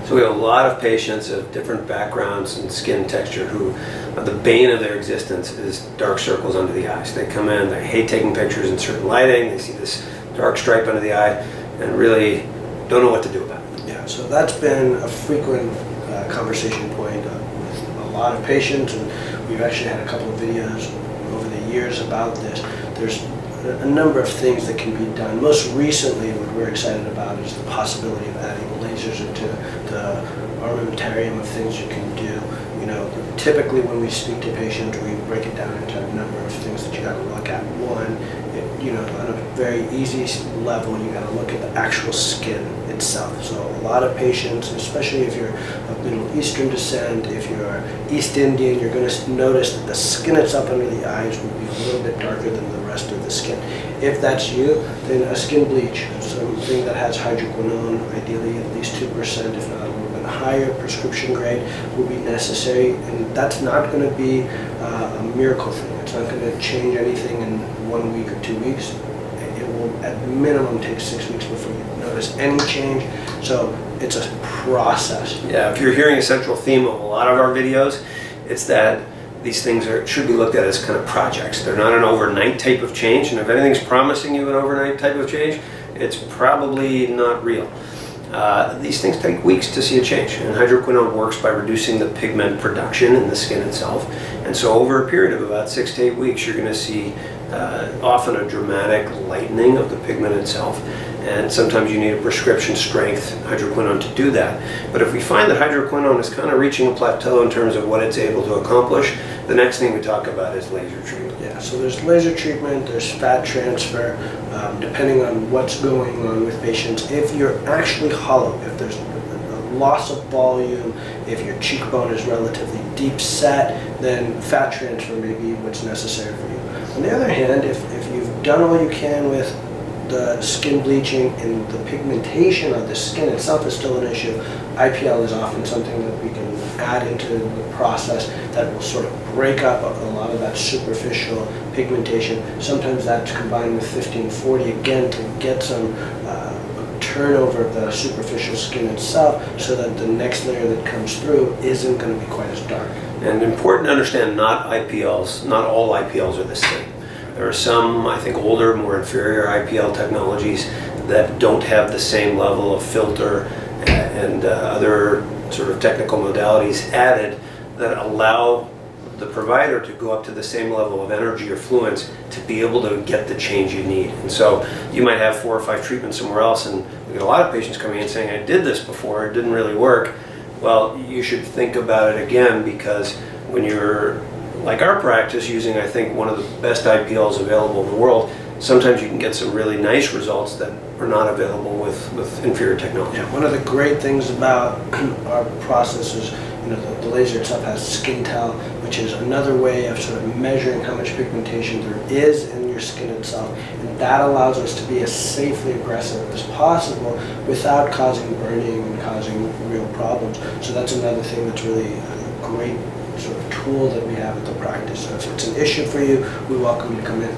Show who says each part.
Speaker 1: So we have a lot of patients of different backgrounds and skin texture who the bane of their existence is dark circles under the eyes. They come in, they hate taking pictures in certain lighting, they see this dark stripe under the eye and really don't know what to do about it.
Speaker 2: Yeah, so that's been a frequent conversation point with a lot of patients, and we've actually had a couple of videos over the years about this. There's a number of things that can be done. Most recently, what we're excited about is the possibility of adding lasers into the armamentarium of things you can do. You know, typically when we speak to patients, we break it down into a number of things that you got to look at. One, you know, on a very easy level, you got to look at the actual skin itself. So a lot of patients, especially if you're of Middle Eastern descent, if you're East Indian, you're going to notice that the skin itself under the eyes will be a little bit darker than the rest of the skin. If that's you, then a skin bleach, something that has hydroquinone, ideally at least 2%, if not a little bit higher, prescription grade, will be necessary. And that's not going to be a miracle thing. It's not going to change anything in 1 week or 2 weeks. It will at minimum take 6 weeks before you notice any change. So it's a process.
Speaker 1: Yeah, if you're hearing a central theme of a lot of our videos, it's that these things should be looked at as kind of projects. They're not an overnight type of change, and if anything's promising you an overnight type of change, it's probably not real. These things take weeks to see a change, and hydroquinone works by reducing the pigment production in the skin itself. And so over a period of about 6 to 8 weeks, you're going to see often a dramatic lightening of the pigment itself. And sometimes you need a prescription strength hydroquinone to do that. But if we find that hydroquinone is kind of reaching a plateau in terms of what it's able to accomplish, the next thing we talk about is laser treatment.
Speaker 2: Yeah, so there's laser treatment, there's fat transfer, depending on what's going on with patients. If you're actually hollow, if there's a loss of volume, if your cheekbone is relatively deep set, then fat transfer may be what's necessary for you. On the other hand, if you've done all you can with the skin bleaching and the pigmentation of the skin itself is still an issue, IPL is often something that we can add into the process that will sort of break up a lot of that superficial pigmentation. Sometimes that's combined with 1540 again to get some turnover of the superficial skin itself so that the next layer that comes through isn't going to be quite as dark.
Speaker 1: And important to understand, not all IPLs are the same. There are some, I think, older, more inferior IPL technologies that don't have the same level of filter and other sort of technical modalities added that allow the provider to go up to the same level of energy or fluence to be able to get the change you need. And so you might have 4 or 5 treatments somewhere else, and we get a lot of patients coming in saying, I did this before, it didn't really work. Well, you should think about it again, because when you're, like our practice, using, I think, one of the best IPLs available in the world, sometimes you can get some really nice results that are not available with inferior technology.
Speaker 2: Yeah, one of the great things about our process is, you know, the laser itself has skin tell, which is another way of sort of measuring how much pigmentation there is in your skin itself, and that allows us to be as safely aggressive as possible without causing burning and causing real problems. So that's another thing that's really a great sort of tool that we have at the practice. So if it's an issue for you, we welcome you to come in.